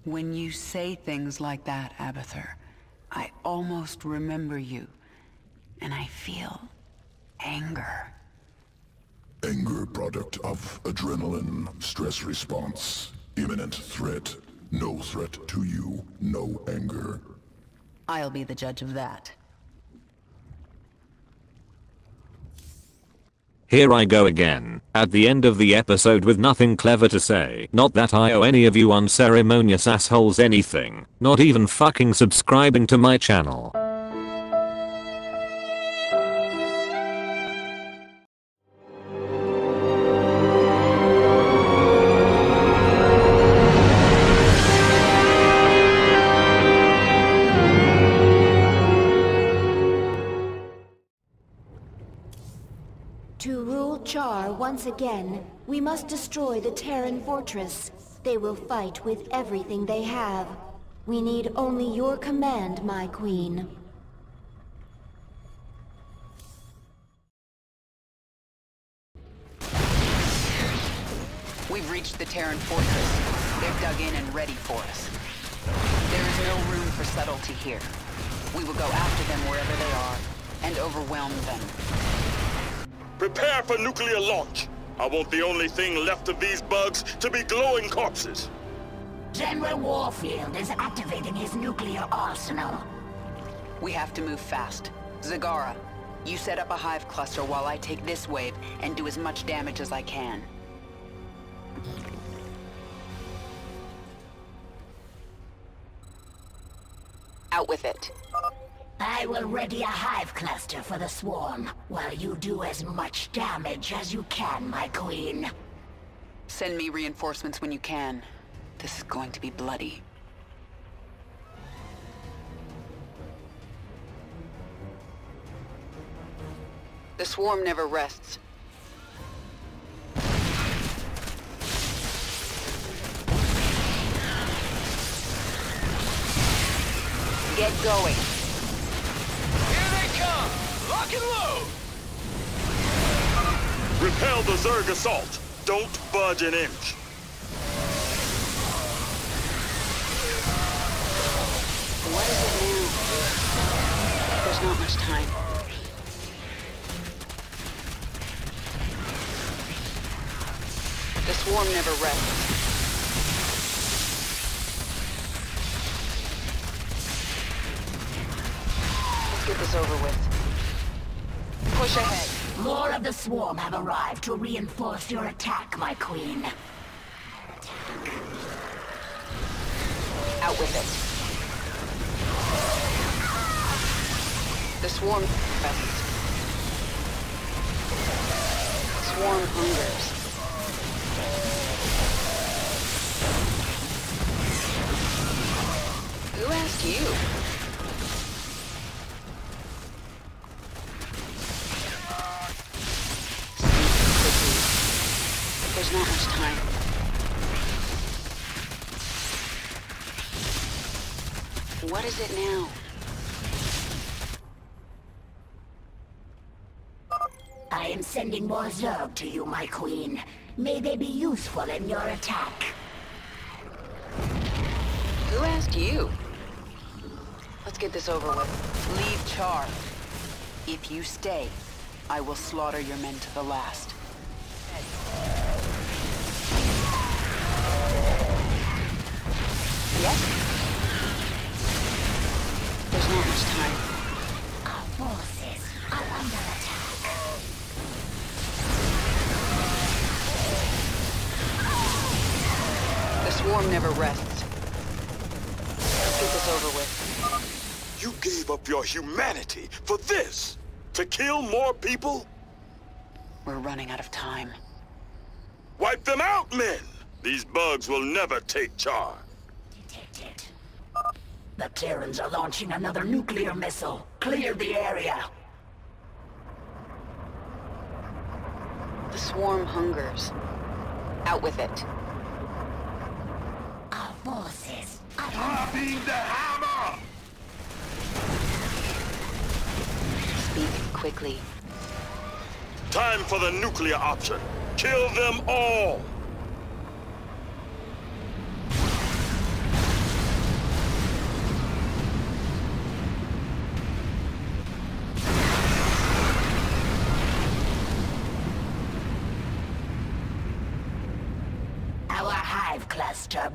When you say things like that, Abathur, I almost remember you. And I feel anger. Anger product of adrenaline, stress response, imminent threat. No threat to you, no anger. I'll be the judge of that. Here I go again, at the end of the episode with nothing clever to say. Not that I owe any of you unceremonious assholes anything, not even fucking subscribing to my channel. To rule Char once again, we must destroy the Terran fortress. They will fight with everything they have. We need only your command, my queen. We've reached the Terran fortress. They're dug in and ready for us. There is no room for subtlety here. We will go after them wherever they are, and overwhelm them. Prepare for nuclear launch. I want the only thing left of these bugs to be glowing corpses. General Warfield is activating his nuclear arsenal. We have to move fast. Zagara, you set up a hive cluster while I take this wave and do as much damage as I can. Out with it. I will ready a hive cluster for the swarm, while you do as much damage as you can, my queen. Send me reinforcements when you can. This is going to be bloody. The swarm never rests. Get going. Here they come! Lock and load! Repel the Zerg assault. Don't budge an inch. What is it now? There's not much time. The swarm never rests. Let's get this over with. Push ahead. More of the swarm have arrived to reinforce your attack, my queen. Out with it. The swarm rests. Swarm hungers. Who asked you? There's not much time. What is it now? I am sending more Zerg to you, my queen. May they be useful in your attack. Who asked you? Let's get this over with. Leave Char. If you stay, I will slaughter your men to the last. Yes? There's not much time. Our forces are under attack. The swarm never rests. Let's get this over with. You gave up your humanity for this? To kill more people? We're running out of time. Wipe them out, men! These bugs will never take Char. Detected. The Terrans are launching another nuclear missile. Clear the area. The swarm hungers. Out with it. Our forces are Dropping the hammer! Speak quickly. Time for the nuclear option. Kill them all!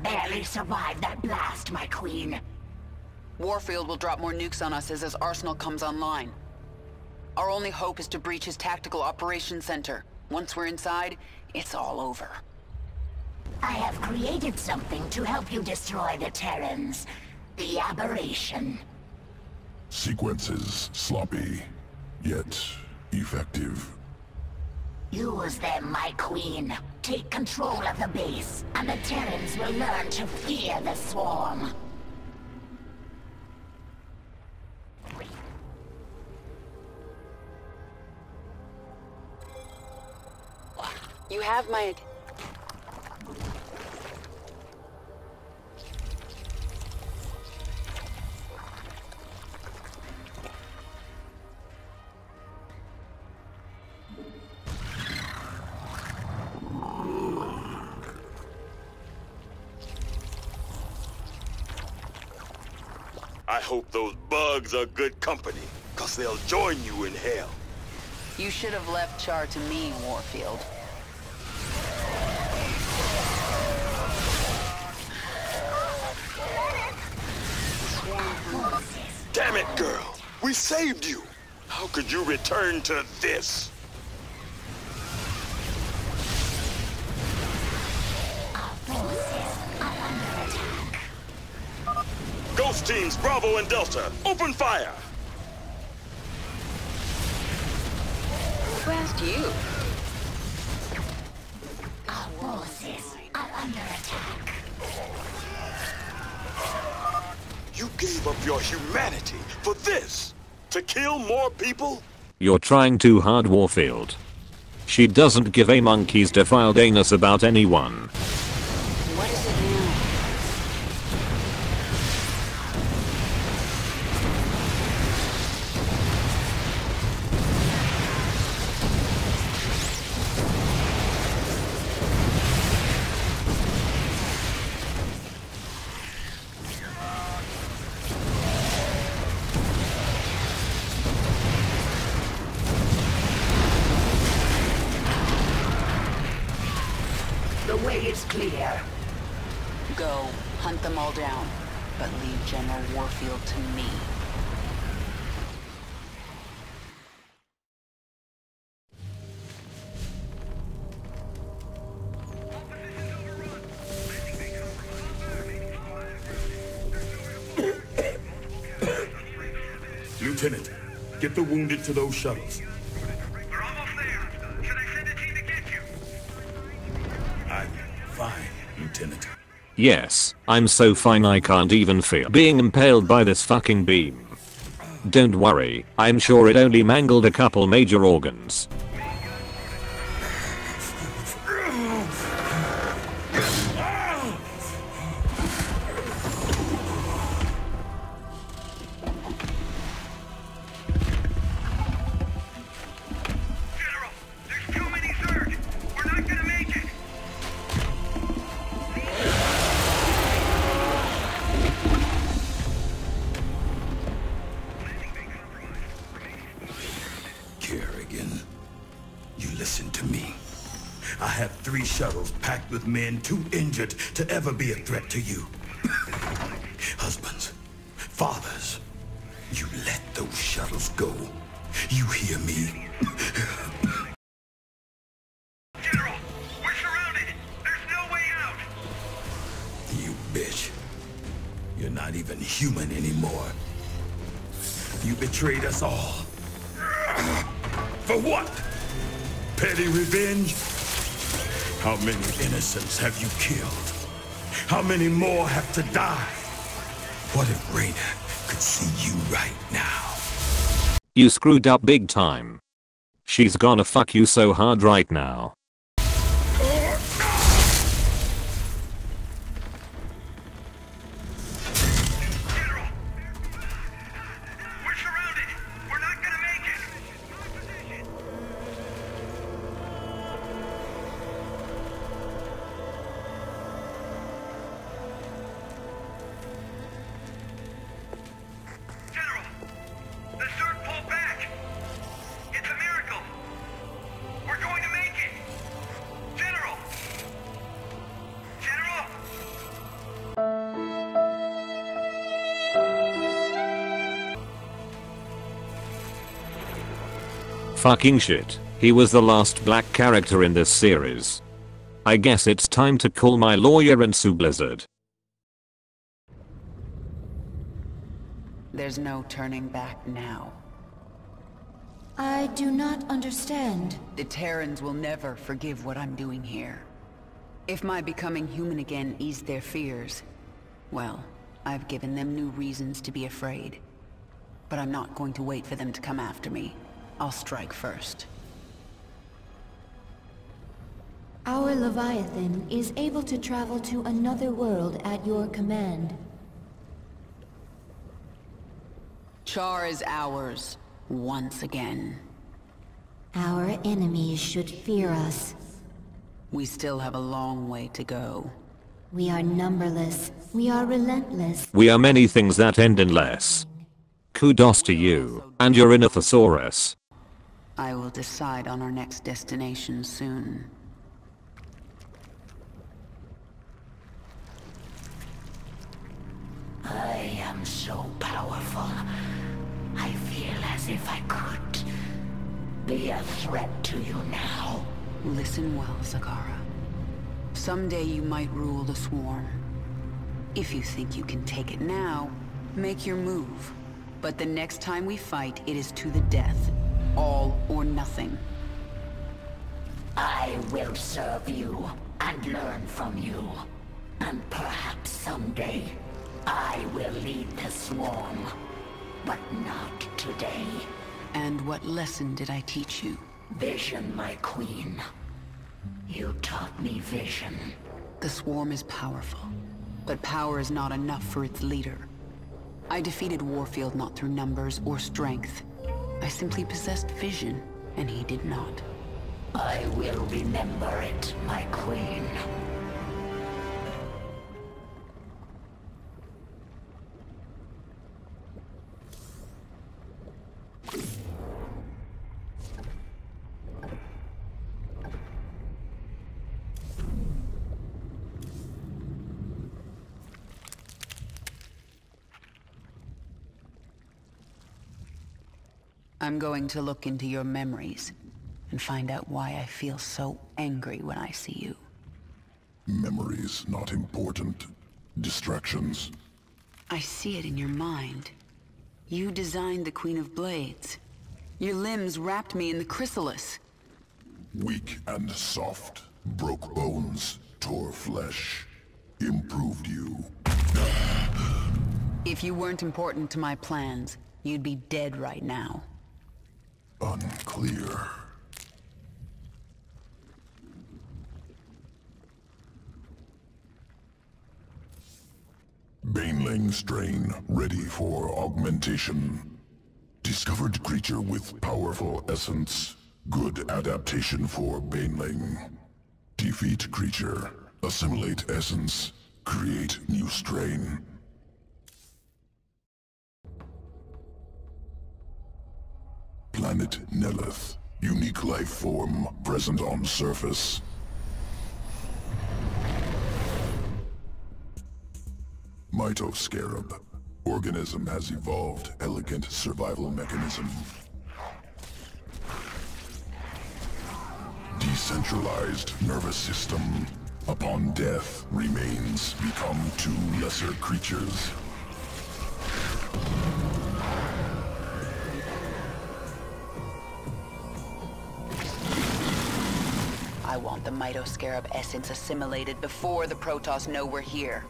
barely survived that blast, my queen. Warfield will drop more nukes on us as his arsenal comes online. Our only hope is to breach his tactical operations center. Once we're inside, it's all over. I have created something to help you destroy the Terrans. The aberration. Sequences sloppy, yet effective. Use them, my queen. Take control of the base, and the Terrans will learn to fear the swarm. You have my... I hope those bugs are good company, 'cause they'll join you in hell. You should have left Char to me, Warfield. Damn it, girl! We saved you! How could you return to this? Ghost teams Bravo and Delta, open fire! Who asked you? Our forces are under attack. You gave up your humanity for this? To kill more people? You're trying too hard, Warfield. She doesn't give a monkey's defiled anus about anyone. What is it now? The way is clear. Go, hunt them all down, but leave General Warfield to me. Lieutenant, get the wounded to those shuttles. We're almost there. Should I send a team to get you? I'm fine, Lieutenant. Yes, I'm so fine I can't even feel being impaled by this fucking beam. Don't worry, I'm sure it only mangled a couple major organs. General, there's too many Zerg. We're not gonna make it. Kerrigan, you listen to me. I have 3 shuttles packed with men too injured to ever be a threat to you. Husbands, fathers, you let those shuttles go. You hear me? General, we're surrounded. There's no way out. You bitch. You're not even human anymore. You betrayed us all. For what? Petty revenge? How many innocents have you killed? How many more have to die? What if Raina could see you right now? You screwed up big time. She's gonna fuck you so hard right now. General, we're surrounded. We're not gonna make it. Position. General, the Zerg pulled back. It's a miracle. We're going to make it. Fucking shit. He was the last black character in this series. I guess it's time to call my lawyer and sue Blizzard. There's no turning back now. I do not understand. The Terrans will never forgive what I'm doing here. If my becoming human again eased their fears, well, I've given them new reasons to be afraid. But I'm not going to wait for them to come after me. I'll strike first. Our Leviathan is able to travel to another world at your command. Char is ours, once again. Our enemies should fear us. We still have a long way to go. We are numberless. We are relentless. We are many things that end in less. Kudos to you, and your inner thesaurus. I will decide on our next destination soon. I am so powerful. I feel as if I could be a threat to you now. Listen well, Zakara. Someday you might rule the Swarm. If you think you can take it now, make your move. But the next time we fight, it is to the death. All or nothing. I will serve you and learn from you. And perhaps someday, I will lead the Swarm. But not today. And what lesson did I teach you? Vision, my queen. You taught me vision. The Swarm is powerful, but power is not enough for its leader. I defeated Warfield not through numbers or strength. I simply possessed vision, and he did not. I will remember it, my queen. I'm going to look into your memories and find out why I feel so angry when I see you. Memories not important. Distractions. I see it in your mind. You designed the Queen of Blades. Your limbs wrapped me in the chrysalis. Weak and soft. Broke bones. Tore flesh. Improved you. If you weren't important to my plans, you'd be dead right now. Unclear. Baneling strain ready for augmentation. Discovered creature with powerful essence. Good adaptation for Baneling. Defeat creature. Assimilate essence. Create new strain. Planet Nelith. Unique life form present on surface. Mitoscarab. Organism has evolved elegant survival mechanism. Decentralized nervous system. Upon death, remains become two lesser creatures. I want the Mitoscarab essence assimilated before the Protoss know we're here.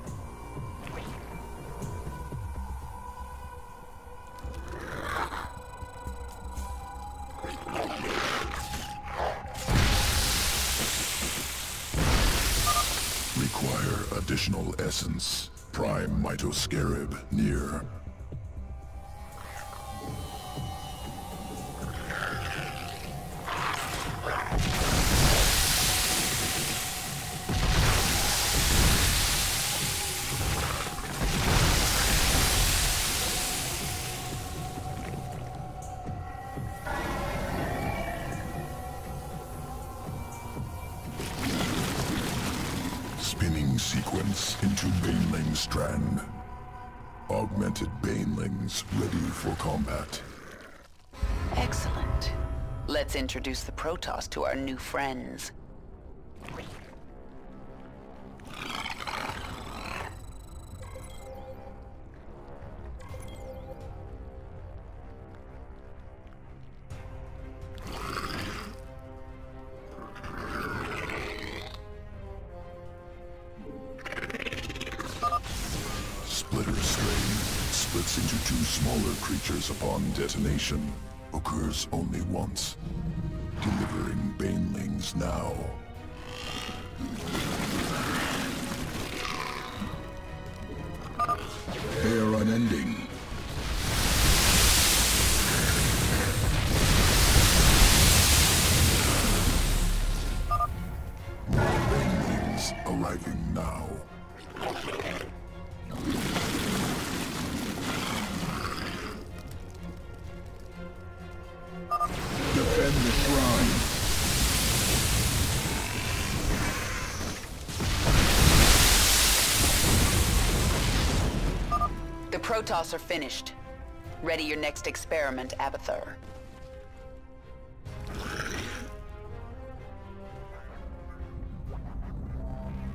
Require additional essence. Prime Mitoscarab near. Spinning sequence into Baneling strand. Augmented Banelings ready for combat. Excellent. Let's introduce the Protoss to our new friends. Splitter strain splits into two smaller creatures upon detonation. Occurs only once. Delivering banelings now. They are unending. More banelings arriving now. Defend the shrine. The Protoss are finished. Ready your next experiment, Abathur.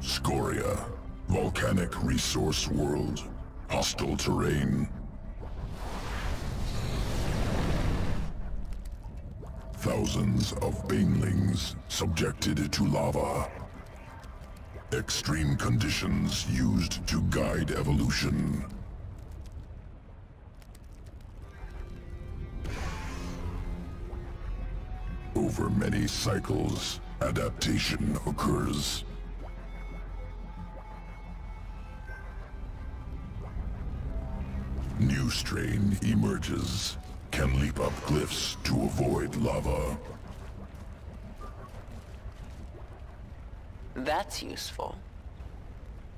Scoria. Volcanic resource world. Hostile terrain. Thousands of banelings subjected to lava. Extreme conditions used to guide evolution. Over many cycles, adaptation occurs. New strain emerges. Can leap up cliffs to avoid lava. That's useful.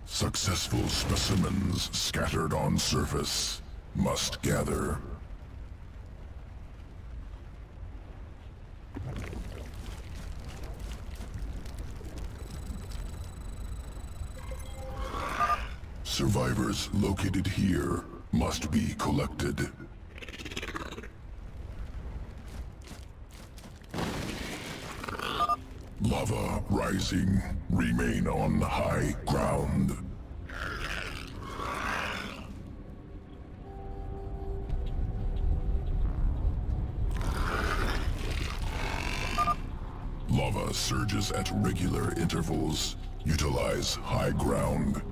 Successful specimens scattered on surface must gather. Survivors located here must be collected. Lava rising. Remain on high ground. Lava surges at regular intervals. Utilize high ground.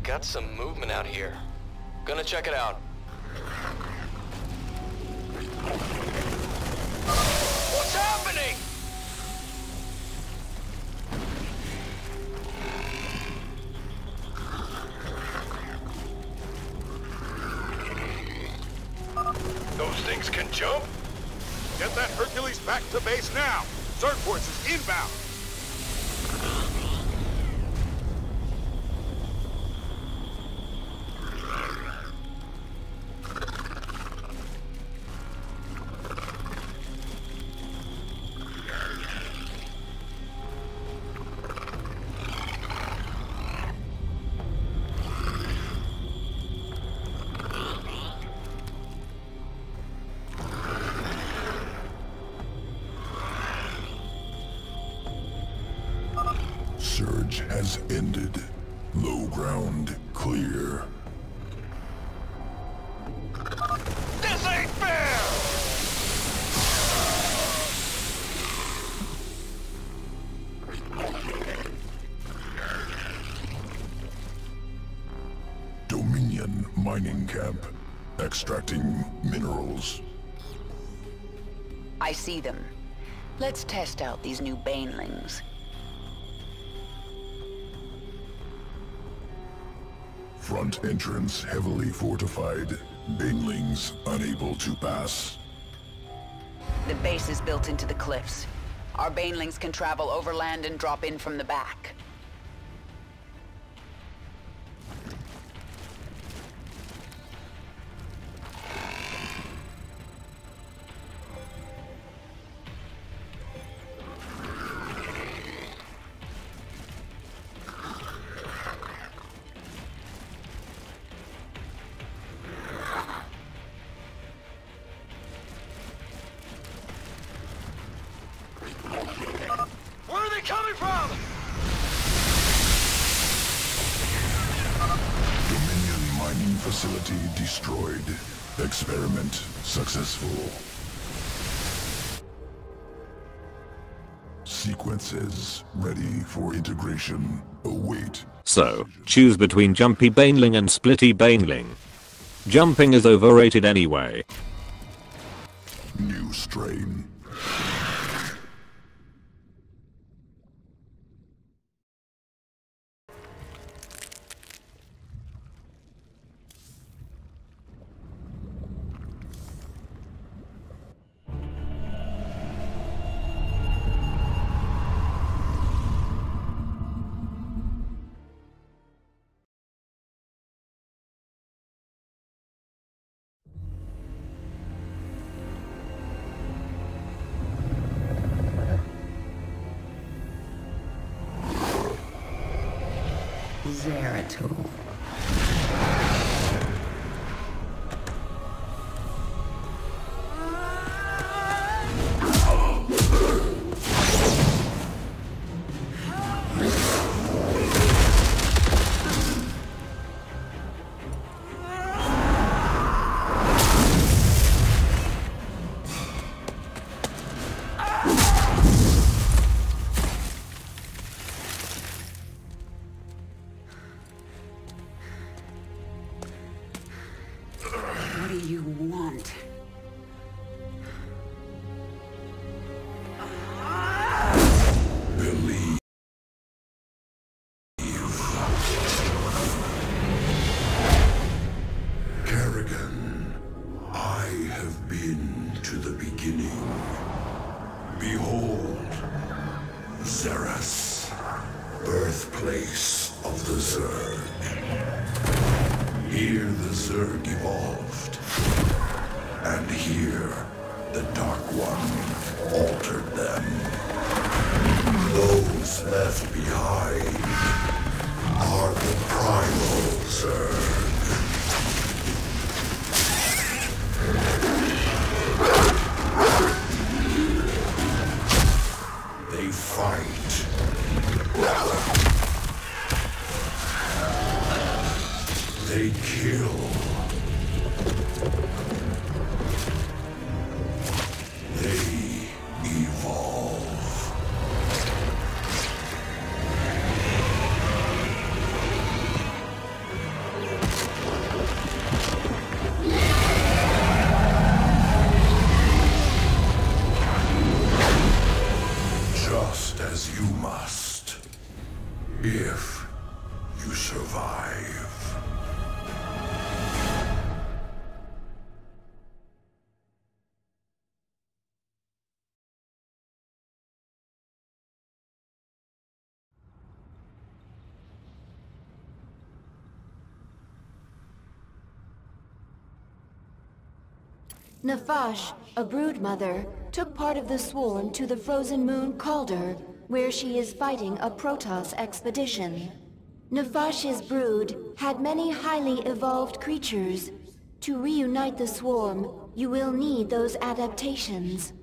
Got some movement out here. Gonna check it out. What's happening? Those things can jump? Get that Hercules back to base now! Zerg forces inbound! Surge has ended. Low ground clear. This ain't fair! Dominion mining camp. Extracting minerals. I see them. Let's test out these new banelings. Front entrance heavily fortified. Banelings unable to pass. The base is built into the cliffs. Our banelings can travel overland and drop in from the back. coming from? Dominion mining facility destroyed. Experiment successful. Sequences ready for integration. Await. So, choose between Jumpy Baneling and Splitty Baneling. Jumping is overrated anyway. New strain. Zeratul. What do you want? Believe. Kerrigan, I have been to the beginning. Behold, Xeras, birthplace of the Zerg. Here the Zerg evolved, and here the Dark One altered them. Those left behind are the primal Zerg. They fight. They kill. They evolve. Just as you must, if you survive. Nafash, a broodmother, took part of the swarm to the frozen moon Calder, where she is fighting a Protoss expedition. Nafash's brood had many highly evolved creatures. To reunite the swarm, you will need those adaptations.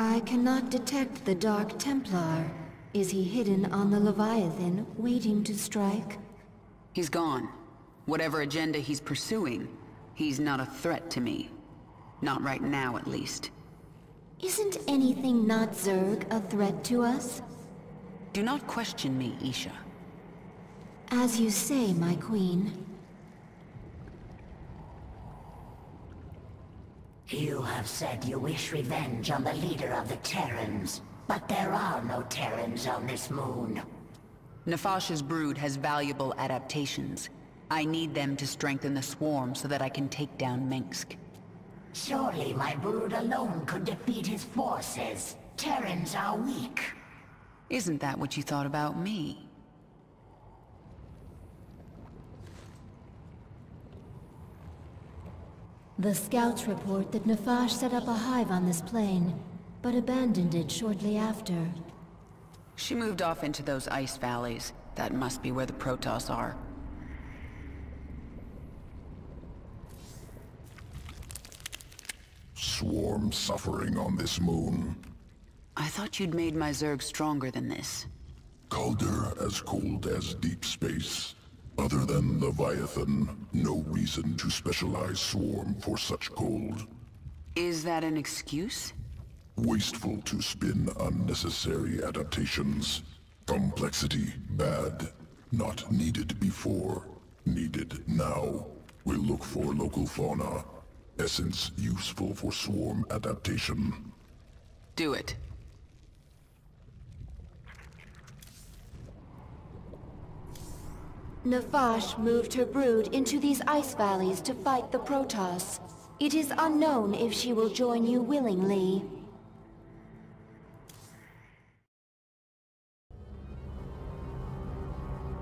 I cannot detect the Dark Templar. Is he hidden on the Leviathan, waiting to strike? He's gone. Whatever agenda he's pursuing, he's not a threat to me. Not right now, at least. Isn't anything not Zerg a threat to us? Do not question me, Isha. As you say, my queen. You have said you wish revenge on the leader of the Terrans, but there are no Terrans on this moon. Nafash's brood has valuable adaptations. I need them to strengthen the swarm so that I can take down Mengsk. Surely my brood alone could defeat his forces. Terrans are weak. Isn't that what you thought about me? The scouts report that Nafash set up a hive on this plane, but abandoned it shortly after. She moved off into those ice valleys. That must be where the Protoss are. Swarm suffering on this moon. I thought you'd made my Zerg stronger than this. Colder as cold as deep space. Other than Leviathan, no reason to specialize Swarm for such cold. Is that an excuse? Wasteful to spin unnecessary adaptations. Complexity, bad. Not needed before. Needed now. We'll look for local fauna. Essence useful for Swarm adaptation. Do it. Nafash moved her brood into these ice valleys to fight the Protoss. It is unknown if she will join you willingly.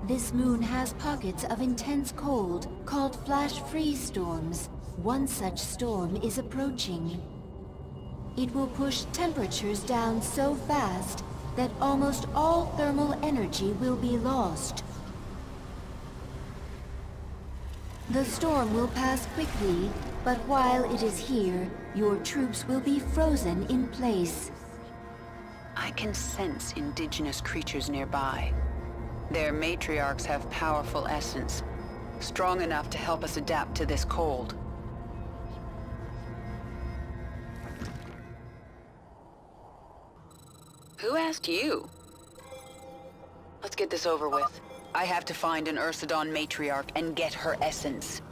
This moon has pockets of intense cold, called flash freeze storms. One such storm is approaching. It will push temperatures down so fast that almost all thermal energy will be lost. The storm will pass quickly, but while it is here, your troops will be frozen in place. I can sense indigenous creatures nearby. Their matriarchs have powerful essence, strong enough to help us adapt to this cold. Who asked you? Let's get this over with. I have to find an Ursidon matriarch and get her essence.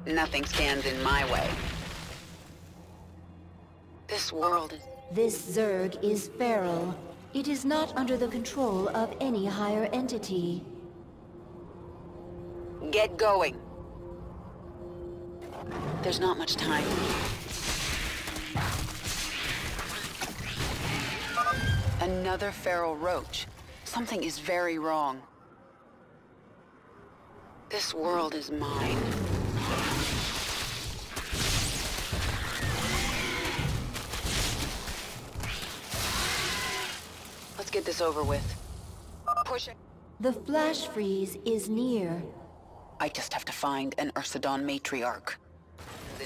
Nothing stands in my way. This world is... This Zerg is feral. It is not under the control of any higher entity. Get going. There's not much time. Another feral roach. Something is very wrong. This world is mine. Let's get this over with. Push it. The flash freeze is near. I just have to find an Ursidon matriarch.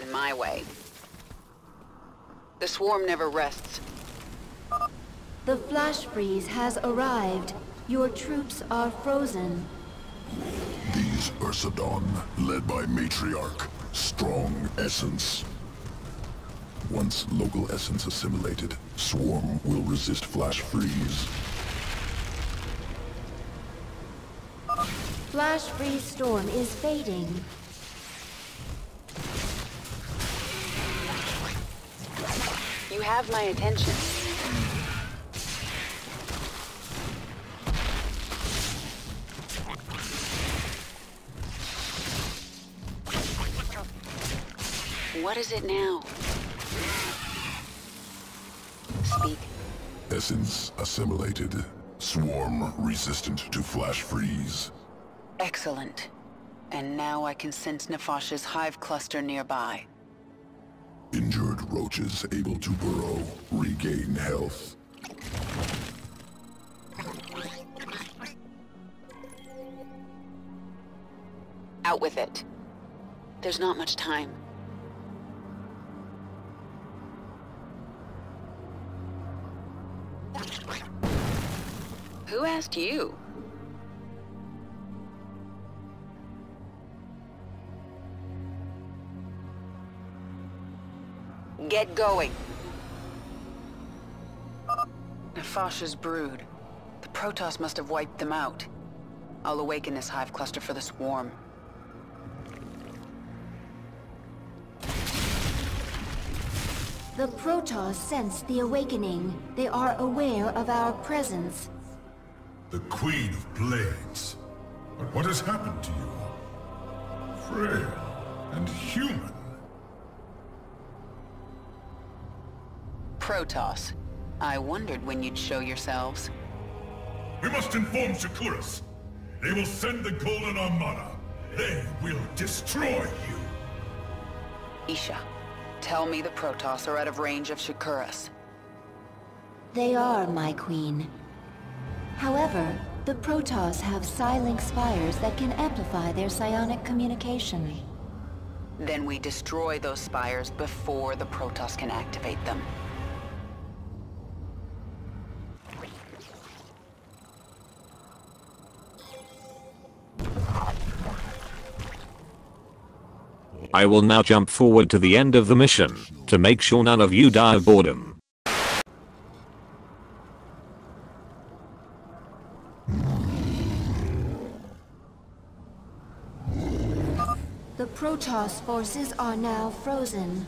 In my way. The swarm never rests. The flash freeze has arrived. Your troops are frozen. These Ursidon, led by Matriarch, strong essence. Once local essence assimilated, Swarm will resist flash freeze. Flash freeze storm is fading. You have my attention. What is it now? Speak. Essence assimilated. Swarm resistant to flash freeze. Excellent. And now I can sense Nefash's hive cluster nearby. Injured roaches able to burrow, regain health. Out with it. There's not much time. Who asked you? Get going. Nefash's brood. The Protoss must have wiped them out. I'll awaken this hive cluster for the swarm. The Protoss sense the awakening. They are aware of our presence. The Queen of Plagues. But what has happened to you? Frail and human. Protoss. I wondered when you'd show yourselves. We must inform Shakuras. They will send the Golden Armada. They will destroy you. Isha, tell me the Protoss are out of range of Shakuras. They are, my queen. However, the Protoss have Psi-Link spires that can amplify their psionic communication. Then we destroy those spires before the Protoss can activate them. I will now jump forward to the end of the mission, to make sure none of you die of boredom. The Protoss forces are now frozen.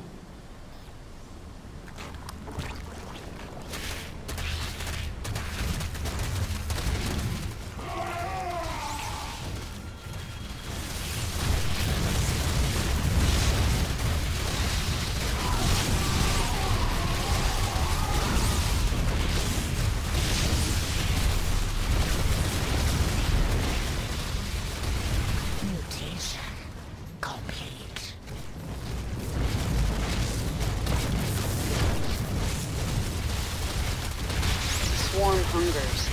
Swarm hungers.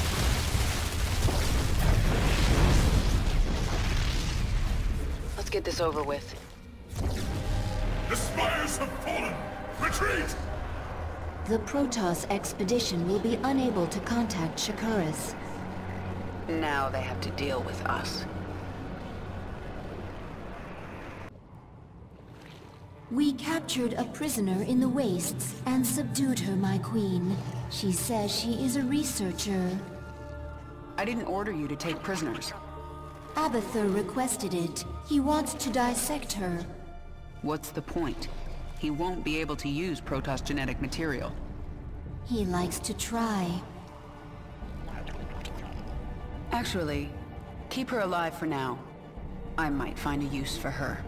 Let's get this over with. The spires have fallen! Retreat! The Protoss expedition will be unable to contact Shakuras. Now they have to deal with us. We captured a prisoner in the wastes and subdued her, my queen. She says she is a researcher. I didn't order you to take prisoners. Abathur requested it. He wants to dissect her. What's the point? He won't be able to use Protoss genetic material. He likes to try. Actually, keep her alive for now. I might find a use for her.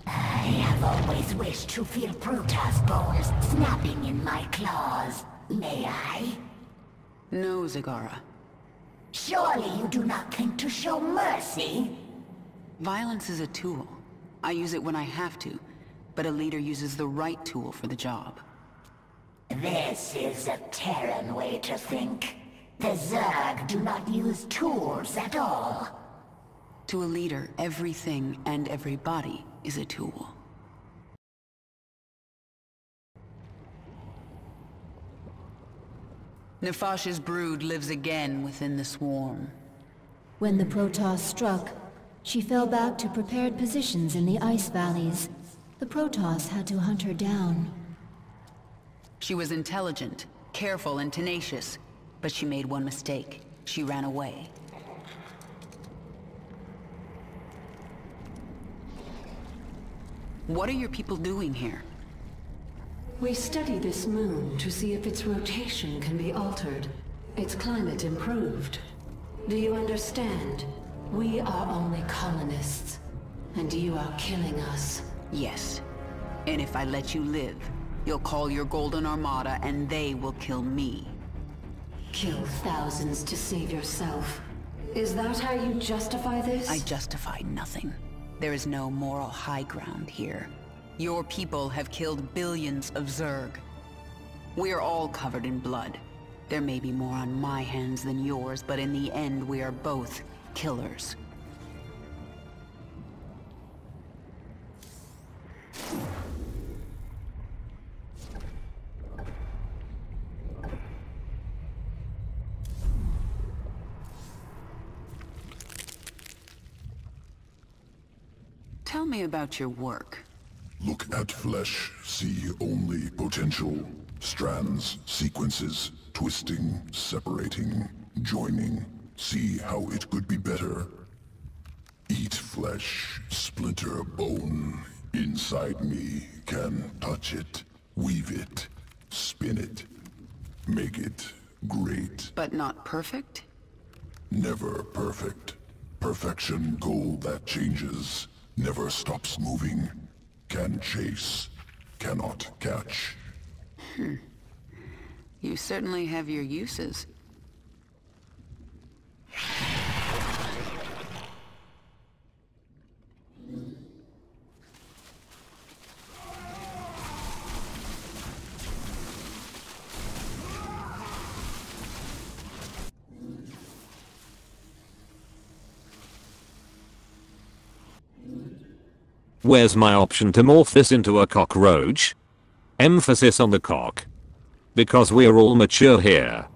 I have always wished to feel Protoss bones snapping in my claws. May I? No, Zagara. Surely you do not think to show mercy? Violence is a tool. I use it when I have to, but a leader uses the right tool for the job. This is a Terran way to think. The Zerg do not use tools at all. To a leader, everything and everybody is a tool. Nefash's brood lives again within the swarm. When the Protoss struck, she fell back to prepared positions in the ice valleys. The Protoss had to hunt her down. She was intelligent, careful, and tenacious, but she made one mistake. She ran away. What are your people doing here? We study this moon to see if its rotation can be altered, its climate improved. Do you understand? We are only colonists, and you are killing us. Yes. And if I let you live, you'll call your Golden Armada and they will kill me. Kill thousands to save yourself. Is that how you justify this? I justify nothing. There is no moral high ground here. Your people have killed billions of Zerg. We are all covered in blood. There may be more on my hands than yours, but in the end we are both killers. Tell me about your work. Look at flesh, see only potential. Strands, sequences, twisting, separating, joining. See how it could be better. Eat flesh, splinter bone. Inside me can touch it, weave it, spin it. Make it great. But not perfect? Never perfect. Perfection goal that changes. Never stops moving. Can chase. Cannot catch. You certainly have your uses. Where's my option to morph this into a cockroach? Emphasis on the cock. Because we're all mature here.